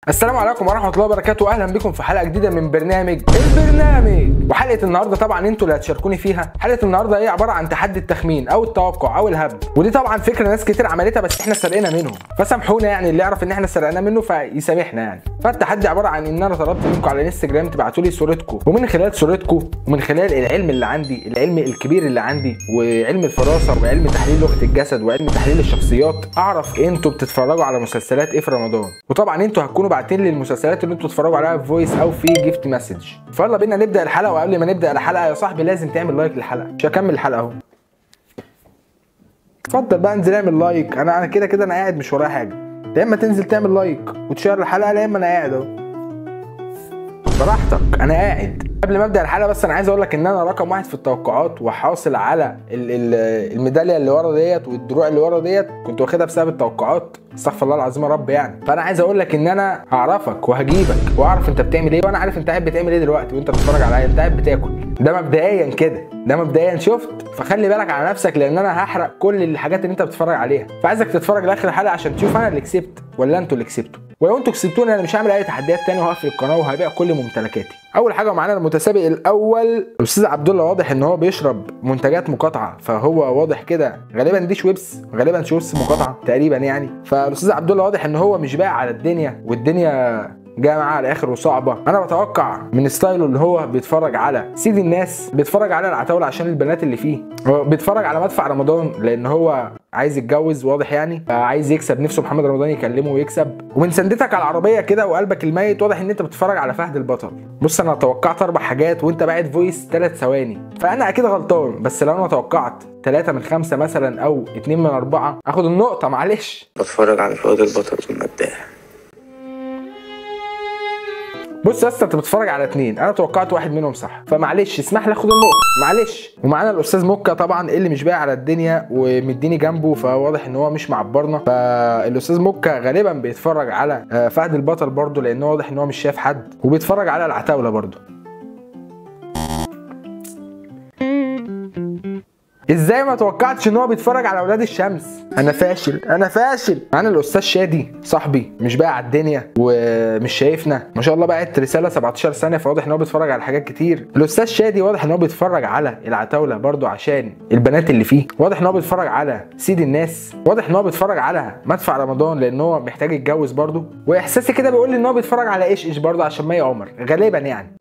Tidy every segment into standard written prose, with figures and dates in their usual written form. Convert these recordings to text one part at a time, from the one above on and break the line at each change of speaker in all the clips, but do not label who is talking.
السلام عليكم ورحمه الله وبركاته، اهلا بكم في حلقه جديده من برنامج البرنامج. وحلقه النهارده طبعا انتوا اللي هتشاركوني فيها. حلقه النهارده هي عباره عن تحدي التخمين او التوقع او الهبد، ودي طبعا فكره ناس كتير عملتها بس احنا سرقنا منهم، فسامحونا يعني اللي يعرف ان احنا سرقنا منه فيسامحنا يعني. فالتحدي عباره عن ان انا طلبت منكم على انستجرام تبعتوا لي صورتكم، ومن خلال صورتكم ومن خلال العلم اللي عندي، العلم الكبير اللي عندي وعلم الفراسه وعلم تحليل لغه الجسد وعلم تحليل الشخصيات، اعرف انتوا بتتفرجوا على مسلسلات ايه في رمضان. وطبعا انتوا هتكونوا باعتين لي المسلسلات اللي انتوا تتفرجوا عليها في فويس او في جيفت مسج. فيلا بينا نبدا الحلقه. وقبل ما نبدا الحلقه يا صاحبي لازم تعمل لايك للحلقه، مش هكمل الحلقه اهو. اتفضل بقى انزل اعمل لايك. انا كده انا قاعد مش ورايا حاجه، يا اما تنزل تعمل لايك وتشير الحلقه يا اما انا قاعد اهو براحتك، انا قاعد. قبل ما ابدا الحلقه بس انا عايز اقول لك ان انا رقم واحد في التوقعات وحاصل على الميداليه اللي ورا ديت والدروع اللي ورا ديت، كنت واخدها بسبب التوقعات، استغفر الله العظيم يا رب يعني. فانا عايز اقول لك ان انا هعرفك وهجيبك واعرف انت بتعمل ايه، وانا عارف انت قاعد بتعمل ايه دلوقتي وانت بتتفرج عليا، انت قاعد بتاكل. ده مبدئيا كده، ده مبدئيا شفت. فخلي بالك على نفسك لان انا هحرق كل الحاجات اللي انت بتتفرج عليها، فعايزك تتفرج لاخر الحلقه عشان تشوف انا اللي كسبت ولا انتوا اللي كسبتوا. ولو انتوا كسبتوني انا مش هعمل اي تحديات تاني وهقفل القناه وهبيع كل ممتلكاتي. اول حاجه معانا المتسابق الاول الاستاذ عبد الله، واضح ان هو بيشرب منتجات مقاطعه، فهو واضح كده غالبا دي شويبس، غالبا شويبس مقاطعه تقريبا يعني. فالاستاذ عبد الله واضح ان هو مش بايع على الدنيا والدنيا جايه معاه على الاخر وصعبه. انا بتوقع من ستايله اللي هو بيتفرج على سيد الناس، بيتفرج على العتاوله عشان البنات اللي فيه، هو بيتفرج على مدفع رمضان لان هو عايز يتجوز واضح يعني، عايز يكسب، نفسه محمد رمضان يكلمه ويكسب. ومن سندتك على العربيه كده وقلبك الميت واضح ان انت بتتفرج على فهد البطل. بص انا توقعت 4 حاجات وانت باعت فويس 3 ثواني، فانا اكيد غلطان، بس لو انا توقعت 3 من 5 مثلا او 2 من 4 اخد النقطه معلش.
بتفرج على فهد البطل والمداح.
بص يا اسطى انت بتتفرج على 2، انا توقعت واحد منهم صح، فمعلش اسمح لي اخد النقطه معلش. ومعانا الاستاذ موكا طبعا اللي مش بايع على الدنيا ومديني جنبه، فواضح ان هو مش معبرنا. فالاستاذ موكا غالبا بيتفرج على فهد البطل برضه لان واضح ان هو مش شايف حد، وبيتفرج على العتاوله برضه. ازاي ما توقعتش ان هو بيتفرج على اولاد الشمس؟ انا فاشل انا فاشل. معانا الاستاذ شادي صاحبي مش بايع على الدنيا ومش شايفنا، ما شاء الله بعت رساله 17 ثانيه، فواضح ان هو بيتفرج على حاجات كتير. الاستاذ شادي واضح ان هو بيتفرج على العتاوله برضو عشان البنات اللي فيه، واضح ان هو بيتفرج على سيد الناس، واضح ان هو بيتفرج على مدفع رمضان لان هو محتاج يتجوز برضو، واحساسي كده بيقول لي ان هو بيتفرج على ايش برضو عشان مي عمر غالبا يعني.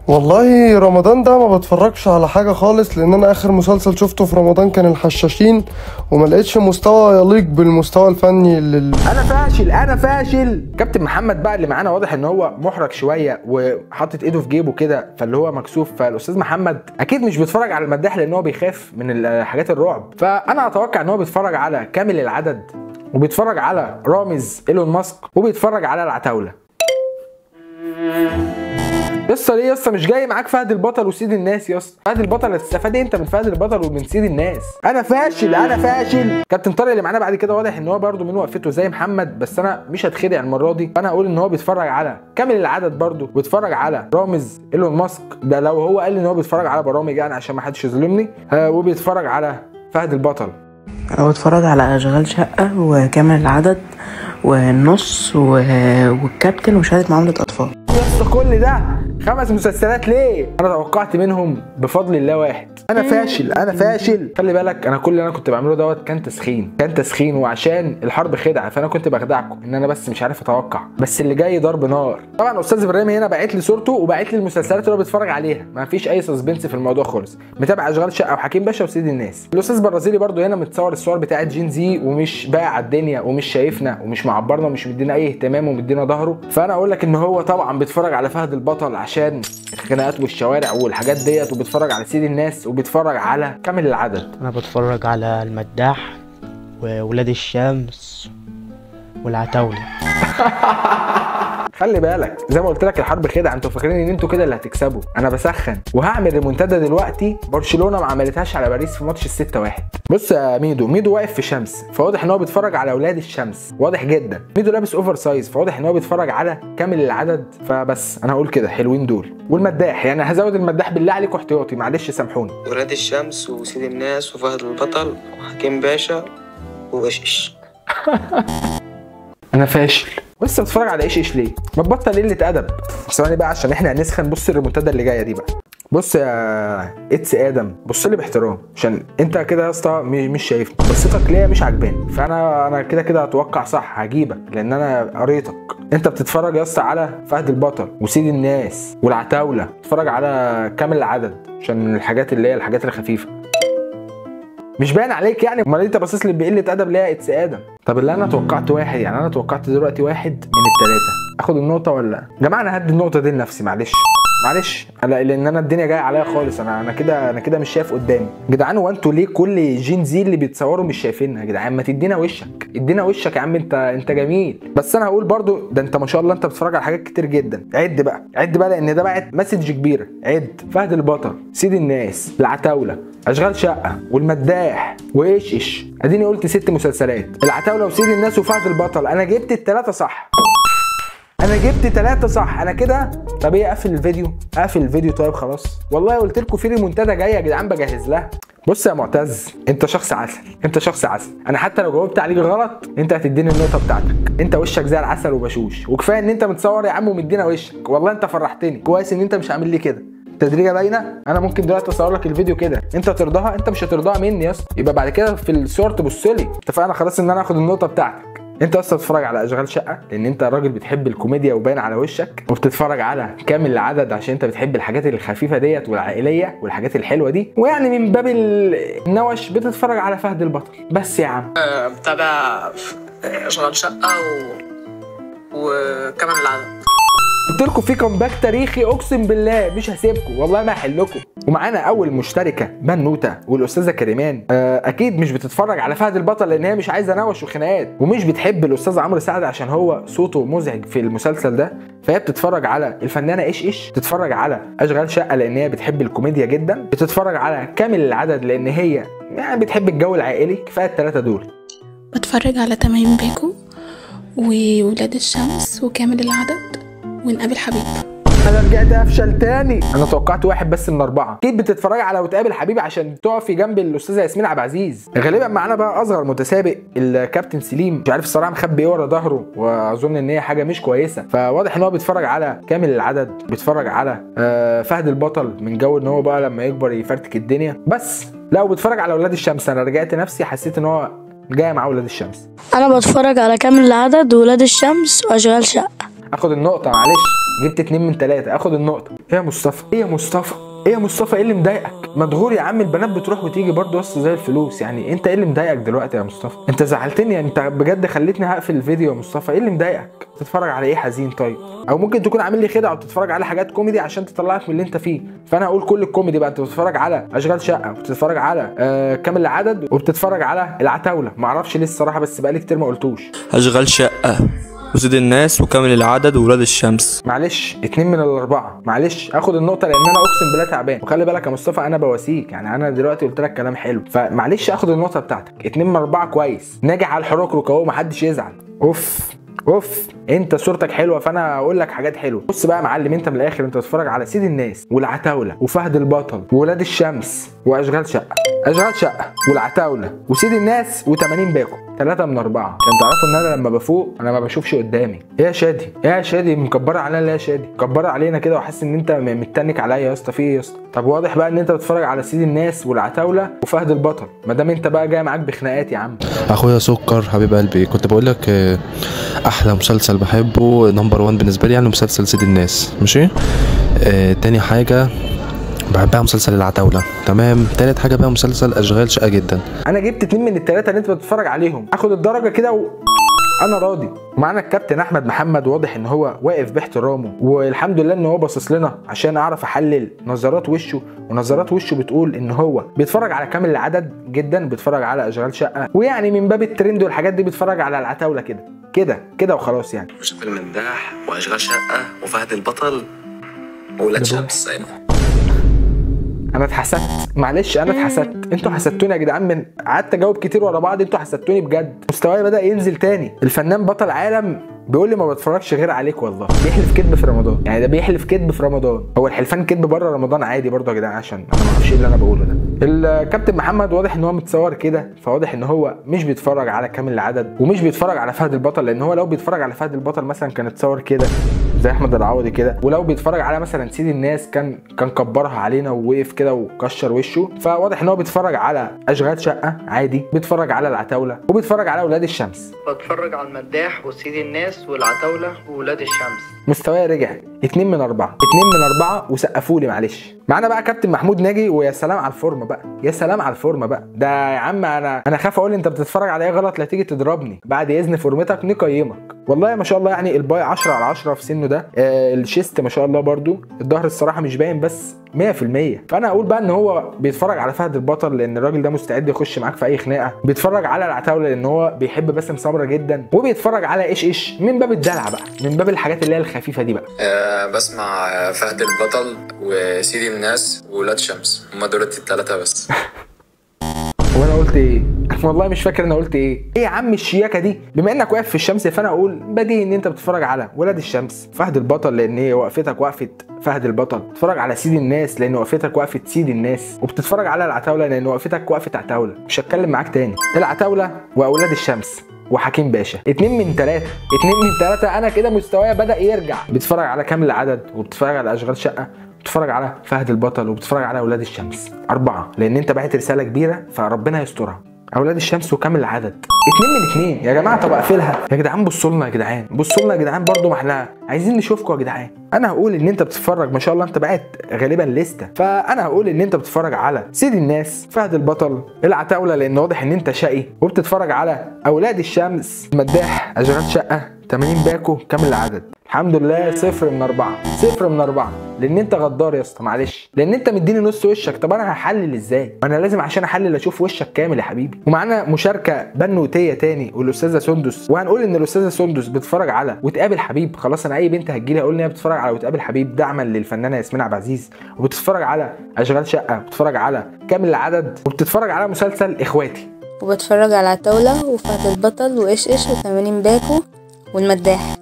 والله رمضان ده ما بتفرجش على حاجة خالص، لان انا اخر مسلسل شفته في رمضان كان الحشاشين، وما لقيتش مستوى يليق بالمستوى الفني
انا فاشل. كابتن محمد بقى اللي معانا واضح ان هو محرج شويه وحاطط ايده في جيبه كده فاللي هو مكسوف، فالاستاذ محمد اكيد مش بيتفرج على المداح لان هو بيخاف من الحاجات الرعب، فانا اتوقع ان هو بيتفرج على كامل العدد وبيتفرج على رامز ايلون ماسك وبيتفرج على العتاوله. يسطا ليه يسطا مش جاي معاك فهد البطل وسيد الناس؟ يسطا فهد البطل هتستفاد انت من فهد البطل ومن سيد الناس. انا فاشل. كابتن طارق اللي معانا بعد كده واضح ان هو برده من وقفته زي محمد، بس انا مش هتخدع المره دي، فانا هقول ان هو بيتفرج على كامل العدد برده وبيتفرج على رامز ايلون ماسك، ده لو هو قال ان هو بيتفرج على برامج يعني عشان ما حدش يظلمني، وبيتفرج على فهد البطل.
انا بتفرج على اشغال شقه وكامل العدد والنص والكابتن وشهاده معامله اطفال.
يسطا كل ده 5 مسلسلات ليه؟ انا توقعت منهم بفضل الله واحد. انا فاشل. خلي بالك انا كل اللي انا كنت بعمله دوت كان تسخين وعشان الحرب خدعه، فانا كنت بخدعكم ان انا بس مش عارف اتوقع، بس اللي جاي ضرب نار. طبعا استاذ ابراهيم هنا باعت لي صورته وباعت لي المسلسلات اللي هو بيتفرج عليها، ما فيش اي سسبنس في الموضوع خالص، متابع اشغال شقه وحكيم باشا وسيد الناس. الاستاذ برازيلي برده هنا متصور الصور بتاعت جين زي ومش بايع على الدنيا ومش شايفنا ومش معبرنا ومش مدينا اي اهتمام ومدينا ظهره، فانا اقول لك ان هو طبعا بيتفرج على فهد البطل عشان الخناقات والشوارع والحاجات ديت، وبيتفرج على سيد الناس وبيتفرج على كامل العدد.
انا بتفرج على المداح وولاد الشمس والعتاوله.
خلي بالك زي ما قلت لك الحرب خدعه، انتوا فاكرين ان انتوا كده اللي هتكسبوا، انا بسخن وهعمل ريمونتادا دلوقتي. برشلونه ما عملتهاش على باريس في ماتش ال6-1. بص يا ميدو واقف في شمس، فواضح ان هو بيتفرج على اولاد الشمس، واضح جدا. ميدو لابس اوفر سايز، فواضح ان هو بيتفرج على كامل العدد، فبس انا هقول كده حلوين دول. والمداح يعني هزود المداح بالله عليكم احتياطي معلش سامحوني.
ولاد الشمس وسيد الناس وفهد البطل وحكيم باشا وغشش.
انا فاشل بس بتتفرج على ايش ليه؟ ما تبطل قله ادب. ثواني بقى عشان احنا هنسخن. بص الريمونتادا اللي جايه دي بقى. بص يا اتس ادم، بص لي باحترام عشان انت كده يا اسطى مش شايفني، بصيتك ليا مش عجباني، فانا كده هتوقع صح، هجيبك لان انا قريتك. انت بتتفرج يا اسطى على فهد البطل وسيد الناس والعتاوله، بتتفرج على كامل العدد عشان الحاجات اللي هي الحاجات الخفيفه. مش باين عليك يعني؟ امال انت باصص لي بقله ادب ليه يا اتس ادم؟ طب اللي انا توقعت واحد، يعني انا توقعت دلوقتي واحد من الثلاثه. اخد النقطه ولا يا جماعه؟ انا هدي النقطه دي لنفسي، معلش لان انا الدنيا جايه عليا خالص. انا كده مش شايف قدامي. جدعان هو انتوا ليه كل جين زي اللي بيتصوروا مش شايفينها يا جدعان؟ ما تدينا وشك، ادينا وشك يا عم. انت جميل. بس انا هقول برضو ده انت ما شاء الله انت بتتفرج على حاجات كتير جدا. عد بقى لان ده بقت مسج كبيره. عد: فهد البطل، سيد الناس، العتاوله، اشغال شقه، والمداح، وايش. اديني قلت 6 مسلسلات: العتاوله وسيد الناس وفهد البطل. انا جبت ال3 صح. انا كده. طب ايه، اقفل الفيديو؟ طيب خلاص والله قلت لكم في ريمونتادا جايه يا جدعان بجهز لها. بص يا معتز، انت شخص عسل. انا حتى لو جاوبت عليك غلط انت هتديني النقطه بتاعتك. انت وشك زي العسل وبشوش، وكفايه ان انت متصور يا عم ومدينا وشك. والله انت فرحتني، كويس ان انت مش عامل لي كده تدريجه باينه. انا ممكن دلوقتي اصور لك الفيديو كده، انت ترضاها؟ انت مش هترضاها مني يا اسطى، يبقى بعد كده في الصور تبص لي. اتفقنا خلاص ان انا اخد النقطه بتاعتك. انت اصلا بتتفرج على اشغال شقه لان انت راجل بتحب الكوميديا وباين على وشك، وبتتفرج على كامل العدد عشان انت بتحب الحاجات الخفيفه ديت والعائليه والحاجات الحلوه دي، ويعني من باب النوش بتتفرج على فهد البطل بس يا عم.
بتابع اشغال شقه وكمان العدد.
قلت لكم في كومباك تاريخي، اقسم بالله مش هسيبكم والله ما هحلكم. ومعانا اول مشتركه بنوته والاستاذه كريمان. اكيد مش بتتفرج على فهد البطل لان هي مش عايزه نوش وخناقات، ومش بتحب الاستاذ عمرو سعد عشان هو صوته مزعج في المسلسل ده، فهي بتتفرج على الفنانه ايش، بتتفرج على اشغال شقه لان هي بتحب الكوميديا جدا، بتتفرج على كامل العدد لان هي يعني بتحب الجو العائلي. كفايه ال3 دول.
بتفرج على تمام باكو وولاد الشمس وكامل العدد ونقابل حبيب.
انا رجعت افشل تاني. انا توقعت واحد بس من 4. اكيد بتتفرج على وتقابل حبيبي عشان تقفي جنب الاستاذه ياسمين عبد العزيز. غالبا معانا بقى اصغر متسابق الكابتن سليم، مش عارف الصراحه مخبي ايه ورا ظهره، واظن ان هي حاجه مش كويسه. فواضح ان هو بيتفرج على كامل العدد، بيتفرج على فهد البطل من جو ان هو بقى لما يكبر يفرتك الدنيا بس. لا وبيتفرج على ولاد الشمس. انا رجعت نفسي حسيت ان هو جاي مع ولاد الشمس.
انا بتفرج على كامل العدد وولاد الشمس واشغال شقه.
اخد النقطه معلش، جبت 2 من 3. اخد النقطه. ايه يا مصطفى ايه اللي مضايقك؟ مدغور يا عم، البنات بتروح وتيجي برضه يا اسطى زي الفلوس. يعني انت ايه اللي مضايقك دلوقتي يا مصطفى؟ انت زعلتني، انت بجد خليتني هقفل الفيديو يا مصطفى. ايه اللي مضايقك؟ بتتفرج على ايه حزين؟ طيب او ممكن تكون عامل لي خدعه وبتتفرج على حاجات كوميدي عشان تطلعك من اللي انت فيه. فانا هقول كل الكوميدي بقى. انت بتتفرج على اشغال شقه، وبتتفرج على كامل العدد، وبتتفرج على العتاوله. معرفش ليه الصراحه بس بقالي كتير ما قلتوش.
اشغال شقه وسيد الناس وكامل العدد وولاد الشمس.
معلش 2 من 4. معلش اخد النقطه لان انا اقسم بالله تعبان. وخلي بالك يا مصطفى انا بواسيك، يعني انا دلوقتي قلت لك كلام حلو، فمعلش اخد النقطه بتاعتك. 2 من 4 كويس. ناجح على الحروكروك اهو، محدش يزعل. اوف انت صورتك حلوه فانا هقول لك حاجات حلوه. بص بقى يا معلم، انت من الاخر انت بتتفرج على سيد الناس والعتاوله وفهد البطل وولاد الشمس واشغال شقه والعتاوله وسيد الناس و80 باكو. 3 من 4 عشان تعرفوا ان انا لما بفوق انا ما بشوفش قدامي. ايه يا شادي مكبره علينا ليه يا شادي؟ مكبره علينا كده وحاسس ان انت متنك عليا يا اسطى. في ايه يا اسطى؟ طب واضح بقى ان انت بتتفرج على سيد الناس والعتاوله وفهد البطل، ما دام انت بقى جاي معاك بخناقات يا عم.
اخويا سكر حبيب قلبي، كنت بقول لك احلى مسلسل بحبه نمبر 1 بالنسبه لي يعني مسلسل سيد الناس، ماشي. تاني حاجه بحبها مسلسل العتاوله، تمام. تالت حاجه بقى مسلسل اشغال شقه جدا.
انا جبت 2 من ال3 اللي انت بتتفرج عليهم. اخد الدرجه كده انا راضي. ومعانا الكابتن احمد محمد، واضح ان هو واقف باحترامه، والحمد لله ان هو باصص لنا عشان اعرف احلل نظرات وشه. ونظرات وشه بتقول ان هو بيتفرج على كامل العدد جدا، بيتفرج على اشغال شقه، ويعني من باب الترند والحاجات دي بيتفرج على العتاوله كده وخلاص يعني.
شوف المداح واشغال شقه وفهد البطل وولاد شمس.
انا اتحسدت، معلش انا اتحسدت. انتوا حسدتوني يا جدعان، من قعدت اجاوب كتير ورا بعض انتوا حسدتوني بجد. مستواي بدأ ينزل تاني. الفنان بطل عالم بيقول لي ما بتفرجش غير عليك، والله بيحلف كذب في رمضان، يعني ده بيحلف كذب في رمضان. هو الحلفان كذب بره رمضان عادي برضه يا جدعان، عشان انا ما اعرفش ايه اللي انا بقوله ده. الكابتن محمد واضح ان هو متصور كده، فواضح ان هو مش بيتفرج على كامل العدد ومش بيتفرج على فهد البطل، لان هو لو بيتفرج على فهد البطل مثلا كان اتصور كده زي احمد العوضي كده، ولو بيتفرج على مثلا سيد الناس كان كبرها علينا ووقف كده وكشر وشه. فواضح ان هو بيتفرج على اشغال شقه عادي، بيتفرج على العتاوله وبيتفرج على ولاد الشمس.
بتفرج على المداح وسيد الناس والعتاوله وولاد الشمس.
مستواي رجع 2 من 4 وسقفوا لي معلش. معانا بقى كابتن محمود ناجي، ويا سلام على الفورمه بقى، يا سلام على الفورمه بقى. ده يا عم انا خاف اقول انت بتتفرج على ايه غلط لا تيجي تضربني. بعد اذن فورمتك نقيمك. والله ما شاء الله يعني الباي 10 على 10 في سنه ده. الشيست ما شاء الله برده. الظهر الصراحه مش باين بس 100%. فانا اقول بقى ان هو بيتفرج على فهد البطل لان الراجل ده مستعد يخش معاك في اي خناقه، بيتفرج على العتاوله لان هو بيحب باسم سمره جدا، وبيتفرج على ايش من باب الدلع بقى، من باب الحاجات اللي هي الخفيفه دي بقى.
بسمع فهد البطل وسيد الناس وولاد شمس، هما دول الثلاثه بس.
وانا قلت ايه؟ والله مش فاكر انا قلت ايه يا عم الشياكه دي. بما انك واقف في الشمس فانا اقول بديهي ان انت بتتفرج على ولاد الشمس، فهد البطل لان هي وقفتك وقفه فهد البطل، بتتفرج على سيد الناس لان وقفتك وقفه سيد الناس، وبتتفرج على العتاوله لان وقفتك وقفه عتاوله. مش هتكلم معاك تاني. العتاوله واولاد الشمس وحكيم باشا 2 من 3. انا كده مستواي بدأ يرجع. بتتفرج على كامل العدد وبتتفرج على اشغال شقه، بتتفرج على فهد البطل وبتتفرج على اولاد الشمس 4 لان انت باعت رساله كبيره فربنا يسترها. اولاد الشمس وكامل العدد 2 من 2 يا جماعه. طب اقفلها يا جدعان. بصوا لنا يا جدعان، بصوا لنا يا جدعان برضه، ما احنا عايزين نشوفكم يا جدعان. انا هقول ان انت بتتفرج ما شاء الله، انت باعت غالبا لسته، فانا هقول ان انت بتتفرج على سيد الناس، فهد البطل، العتاوله لان واضح ان انت شقي، وبتتفرج على اولاد الشمس، مداح، اشغال شقه، 80 باكو، كامل العدد. الحمد لله 0 من 4 لان انت غدار يا اسطى معلش، لان انت مديني نص وشك. طب انا هحلل ازاي؟ انا لازم عشان احلل اشوف وشك كامل يا حبيبي. ومعانا مشاركه بنوتيه تاني والاستاذه سندس، وهنقول ان الاستاذه سندس بتتفرج على وتقابل حبيب. خلاص انا اي بنت هتجيلي هقول ان هي بتتفرج على وتقابل حبيب دعما للفنانه ياسمين عبد العزيز، وبتتفرج على اشغال شقه، بتتفرج على كامل العدد، وبتتفرج على مسلسل اخواتي،
وبتفرج على العتاوله وفهد البطل وايش و80 باكو والمداح.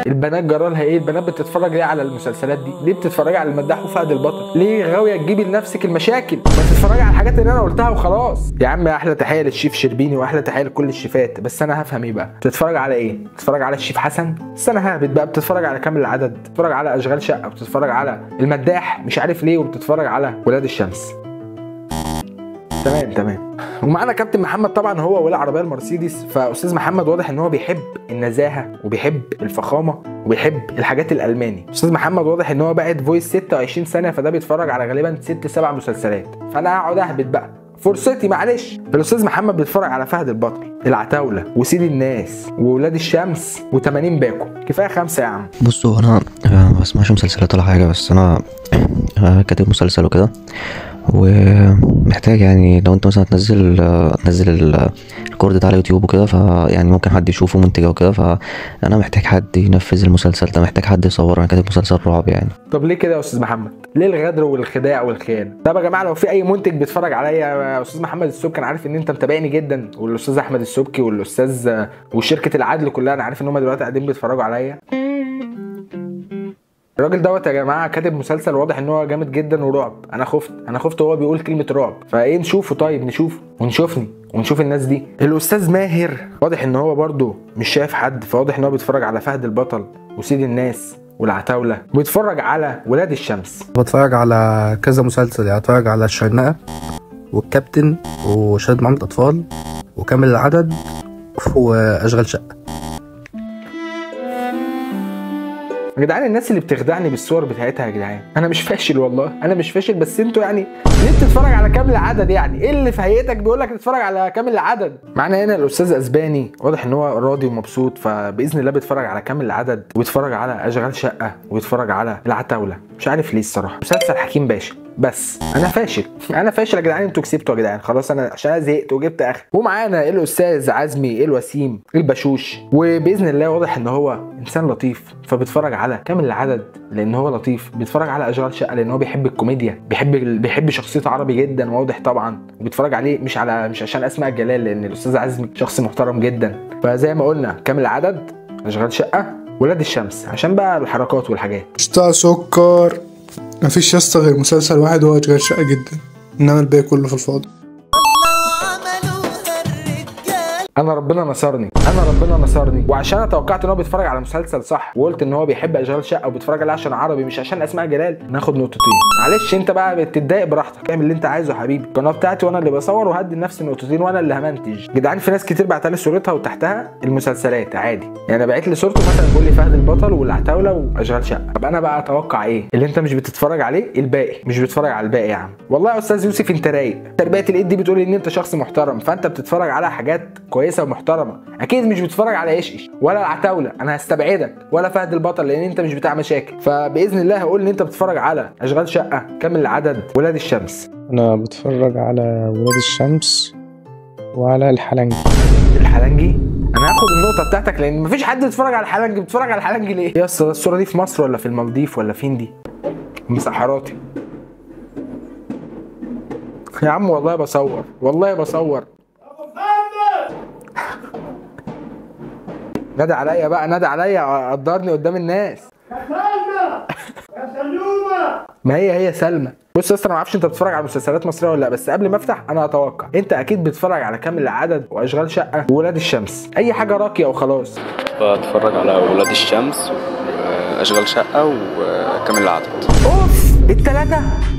البنات جرالها ايه؟ البنات بتتفرج ليه على المسلسلات دي؟ ليه بتتفرجي على المداح وفهد البطل؟ ليه غاويه تجيبي لنفسك المشاكل؟ ما تتفرجي على الحاجات اللي انا قلتها وخلاص. يا عم احلى تحيه للشيف شربيني واحلى تحيه لكل الشيفات، بس انا هفهم ايه بقى؟ بتتفرج على ايه؟ بتتفرج على الشيف حسن؟ بس انا ههبط بقى. بتتفرج على كامل العدد، بتتفرج على اشغال شقه، بتتفرج على المداح مش عارف ليه، وبتتفرج على ولاد الشمس. تمام. ومعانا كابتن محمد طبعا هو والعربيه المرسيدس. فاستاذ محمد واضح ان هو بيحب النزاهه وبيحب الفخامه وبيحب الحاجات الالماني. استاذ محمد واضح ان هو باعت فويس 26 سنه، فده بيتفرج على غالبا 6-7 مسلسلات. فانا هقعد اهبط بقى فرصتي معلش. الاستاذ محمد بيتفرج على فهد البطل، العتاوله، وسيد الناس، وولاد الشمس، و80 باكو. كفايه 5 يا عم.
بصوا انا ما بسمعش مسلسلات ولا حاجه، بس انا كاتب مسلسل وكده، ومحتاج يعني لو انت مثلا تنزل الكورد ده على يوتيوب وكده، فيعني ممكن حد يشوفه منتج وكده، فانا محتاج حد ينفذ المسلسل ده، محتاج حد يصور. انا كاتب مسلسل رعب يعني.
طب ليه كده يا استاذ محمد؟ ليه الغدر والخداع والخيانه؟ طب يا جماعه لو في اي منتج بيتفرج عليا، يا استاذ محمد السبكي انا عارف ان انت متابعني جدا، والاستاذ احمد السبكي والاستاذ وشركه العدل كلها، انا عارف ان هم دلوقتي قاعدين بيتفرجوا عليا. الراجل دوت يا جماعه كاتب مسلسل واضح ان هو جامد جدا ورعب. انا خفت وهو بيقول كلمه رعب. فايه نشوفه؟ طيب نشوفه ونشوفني ونشوف الناس دي. الاستاذ ماهر واضح ان هو برده مش شايف حد، فواضح ان هو بيتفرج على فهد البطل وسيد الناس والعتاوله، وبيتفرج على ولاد الشمس.
بتفرج على كذا مسلسل، يعني بتفرج على الشرنقه والكابتن وشهاده معامله اطفال وكامل العدد واشغال شقه.
يا جدعان الناس اللي بتخدعني بالصور بتاعتها يا جدعان، انا مش فاشل والله، انا مش فاشل، بس انتوا يعني ليه بتتفرج على كامل العدد؟ يعني ايه اللي في هيئتك بيقول لك تتفرج على كامل العدد؟ معانا هنا الاستاذ اسباني واضح ان هو راضي ومبسوط، فباذن الله بيتفرج على كامل العدد وبيتفرج على اشغال شقه وبيتفرج على العتاوله. مش عارف ليه الصراحه. مسلسل حكيم باشا بس انا فاشل انا فاشل يا جدعان. انتوا كسبتوا يا جدعان خلاص، انا عشان انا زهقت وجبت اخر. ومعانا الاستاذ عزمي الوسيم البشوش، وباذن الله واضح ان هو انسان لطيف، فبيتفرج على كامل العدد لان هو لطيف، بيتفرج على اشغال شقه لان هو بيحب الكوميديا، بيحب شخصيه عربي جدا واضح طبعا، وبيتفرج عليه مش عشان اسماء الجلال، لان الاستاذ عزمي شخص محترم جدا. فزي ما قلنا كامل العدد، اشغال شقه، ولاد الشمس، عشان بقى الحركات والحاجات.
قشطة سكر. مفيش يا اسطى غير مسلسل واحد هو اشغال شقه جدا، انما الباقي كله في الفاضي.
انا ربنا نصرني وعشان انا توقعت ان هو بيتفرج على مسلسل صح، وقلت ان هو بيحب اشغال شقه وبيتفرج عليه عشان عربي مش عشان اسماء جلال، ناخد نقطتين. معلش انت بقى بتتضايق براحتك، اعمل اللي انت عايزه يا حبيبي، القناه بتاعتي وانا اللي بصور وهدي لنفسي نقطتين وانا اللي همنتج. جدعان في ناس كتير بعتلي صورتها وتحتها المسلسلات عادي، يعني بعت لي صورته مثلا بيقول لي فهد البطل والعتاوله واشغال شقه. طب انا بقى اتوقع ايه؟ اللي انت مش بتتفرج عليه الباقي، مش بتتفرج على الباقي يا عم. والله يا استاذ يوسف انت رايق، تربيه الايد دي بتقول ان انت شخص محترم، فانت بتتفرج على حاجات كويسه ومحترمه، اكيد مش بتتفرج على ايش ولا العتاوله، انا هستبعدك، ولا فهد البطل لان انت مش بتاع مشاكل. فباذن الله هقول ان انت بتتفرج على اشغال شقه، كامل العدد، ولاد الشمس.
انا بتفرج على ولاد الشمس وعلى الحلنجي.
الحلنجي انا هاخد النقطه بتاعتك لان مفيش حد بيتفرج على الحلنجي. بتتفرج على الحلنجي ليه يا اسطى؟ الصوره دي في مصر ولا في المالديف ولا فين دي؟ مسحراتي يا عم، والله بصور والله بصور. نادى عليا بقى، نادى عليا، قدرني قدام الناس. يا سلومه، ما هي سلمى. بص يا اسطى، انا ما اعرفش انت بتتفرج على مسلسلات مصريه ولا لا، بس قبل ما افتح انا اتوقع انت اكيد بتتفرج على كامل العدد واشغال شقه وولاد الشمس، اي حاجه راقيه وخلاص.
بتفرج على ولاد الشمس واشغال شقه وكامل العدد.
اوف،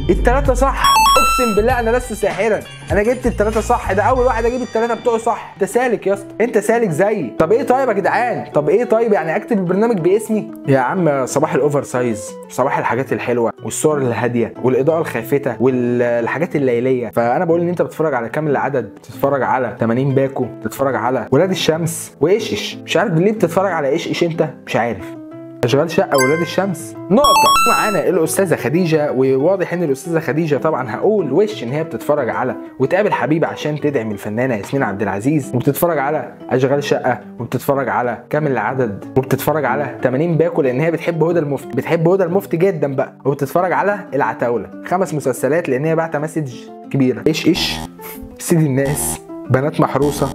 التلاته صح، اقسم بالله انا لست ساحرا، انا جبت التلاته صح، ده اول واحد اجيب التلاته بتوعه صح. انت سالك يا اسطى، انت سالك زيي. طب ايه طيب يا جدعان؟ طب ايه طيب؟ يعني اكتب البرنامج باسمي يا عم؟ صباح الاوفر سايز، صباح الحاجات الحلوه والصور الهاديه والاضاءه الخافته والحاجات الليليه. فانا بقول ان انت بتتفرج على كامل العدد، تتفرج على 80 باكو، تتفرج على ولاد الشمس وايش. مش عارف ليه بتتفرج على ايش انت، مش عارف. اشغال شقه ولاد الشمس نقطه. معانا الاستاذه خديجه، وواضح ان الاستاذه خديجه طبعا هقول وش ان هي بتتفرج على وتقابل حبيبه عشان تدعم الفنانه ياسمين عبد العزيز، وبتتفرج على اشغال شقه، وبتتفرج على كامل العدد، وبتتفرج على 80 باكو لان هي بتحب هدى المفتي، بتحب هدى المفتي جدا بقى، وبتتفرج على العتاوله. 5 مسلسلات لان هي بعت مسج كبيره. ايش سيدي الناس، بنات محروسه،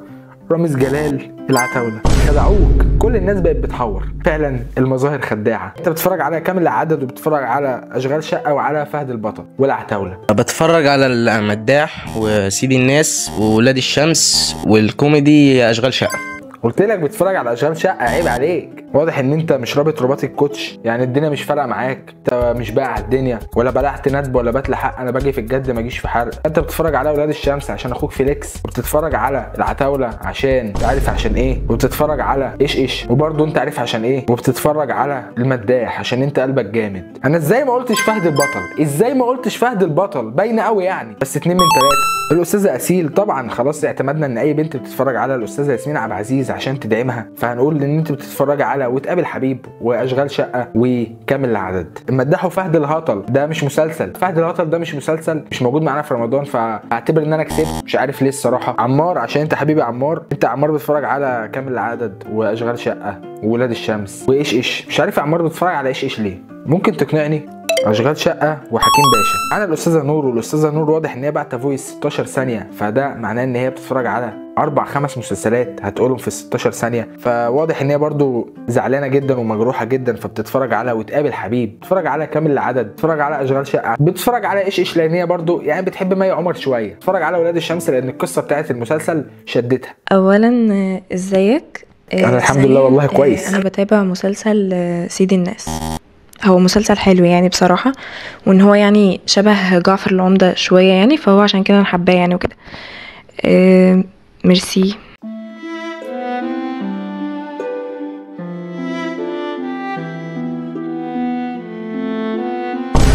رامز جلال، العتاوله، خدعوك. كل الناس بقت بتحور، فعلا المظاهر خداعه. انت بتتفرج على كامل العدد وبتتفرج على اشغال شقه وعلى فهد البطل والعتاوله.
بتفرج على المداح وسيدي الناس وولاد الشمس والكوميدي اشغال شقه.
قلت لك بتتفرج على اشغال شقه، عيب عليك. واضح ان انت مش رابط رباط الكوتش، يعني الدنيا مش فارقه معاك، انت مش باقي على الدنيا ولا بلعت ندب ولا بات لحق، انا باجي في الجد ما اجيش في حرق. انت بتتفرج على ولاد الشمس عشان اخوك فيليكس، وبتتفرج على العتاوله عشان عارف عشان ايه، وبتتفرج على ايش وبرده انت عارف عشان ايه، وبتتفرج على المداح عشان انت قلبك جامد. انا ازاي ما قلتش فهد البطل؟ ازاي ما قلتش فهد البطل؟ باينه قوي يعني، بس 2 من 3. الاستاذه اسيل طبعا، خلاص اعتمدنا ان اي بنت بتتفرج على الاستاذه ياسمين عبد العزيز عشان تدعمها، فهنقول ان انت بتتفرج على وتقابل حبيب واشغال شقه وكامل العدد. المداح وفهد الهطل ده مش مسلسل، فهد الهطل ده مش مسلسل، مش موجود معانا في رمضان، فاعتبر ان انا كسبت، مش عارف ليه الصراحه. عمار عشان انت حبيبي عمار، انت عمار بتتفرج على كامل العدد واشغال شقه وولاد الشمس وايش. مش عارف عمار بتتفرج على ايش ليه، ممكن تقنعني؟ اشغال شقه وحكيم باشا. انا الاستاذه نور، والاستاذه نور واضح ان هي بعت فويس 16 ثانيه، فده معناه ان هي بتتفرج على 4-5 مسلسلات هتقولهم في 16 ثانيه، فواضح ان هي برضو زعلانه جدا ومجروحه جدا، فبتتفرج على وتقابل حبيب، بتتفرج على كامل العدد، بتتفرج على اشغال شقه، بتتفرج على ايش لان هي برضو يعني بتحب مي عمر شويه، بتتفرج على ولاد الشمس لان القصه بتاعت المسلسل شدتها.
اولا ازيك؟
انا الحمد لله والله كويس.
انا بتابع مسلسل سيدي الناس، هو مسلسل حلو يعني بصراحة، وان هو يعني شبه جعفر العمدة شوية يعني، فهو عشان كده انا حباه يعني وكده. ميرسي.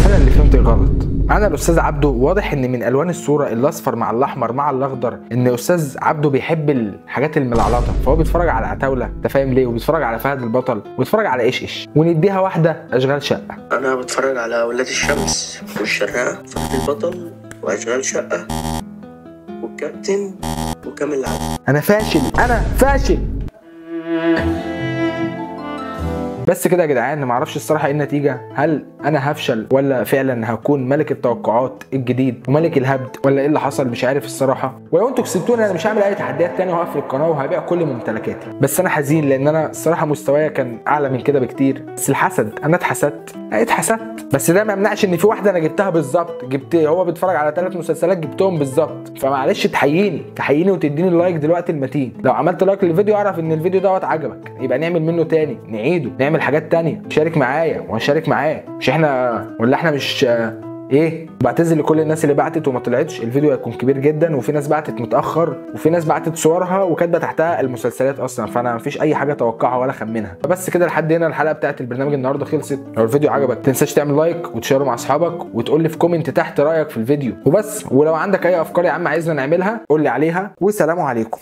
انا اللي فهمت غلط، انا الاستاذ عبده واضح ان من الوان الصوره الاصفر مع الاحمر مع الاخضر ان الاستاذ عبده بيحب الحاجات الملعلطه، فهو بيتفرج على عتاوله، انت فاهم ليه، وبيتفرج على فهد البطل وبيتفرج على ايش. ونديها واحده اشغال شقه.
انا بتفرج على ولاد الشمس والشرنقه، فهد البطل واشغال شقه والكابتن وكامل العدد.
انا فاشل، انا فاشل. بس كده يا جدعان، معرفش الصراحه ايه النتيجه، هل انا هفشل ولا فعلا هكون ملك التوقعات الجديد وملك الهبد، ولا ايه اللي حصل، مش عارف الصراحه. ولو انتوا كسبتوني انا مش هعمل اي تحديات تاني وهقفل القناه وهبيع كل ممتلكاتي. بس انا حزين لان انا الصراحه مستوايا كان اعلى من كده بكتير، بس الحسد، انا اتحسدت. بس ده ما يمنعش ان في واحده انا جبتها بالظبط، هو بيتفرج على 3 مسلسلات جبتهم بالظبط، فمعلش تحييني وتديني اللايك دلوقتي المتين. لو عملت لايك للفيديو اعرف ان الفيديو دوت عجبك، يبقى نعمل منه تاني، نعيده، نعمل حاجات تانية، شارك معايا وهشارك معاه. مش احنا ولا احنا مش ايه؟ بعتذر لكل الناس اللي بعتت وما طلعتش، الفيديو هيكون كبير جدا، وفي ناس بعتت متاخر، وفي ناس بعتت صورها وكاتبه تحتها المسلسلات اصلا، فانا مفيش اي حاجه اتوقعها ولا اخمنها. فبس كده لحد هنا الحلقه بتاعت البرنامج النهارده خلصت. لو الفيديو عجبك تنساش تعمل لايك وتشيره مع اصحابك وتقول لي في كومنت تحت رايك في الفيديو وبس. ولو عندك اي افكار يا عم عايزنا نعملها قول لي عليها، والسلام عليكم.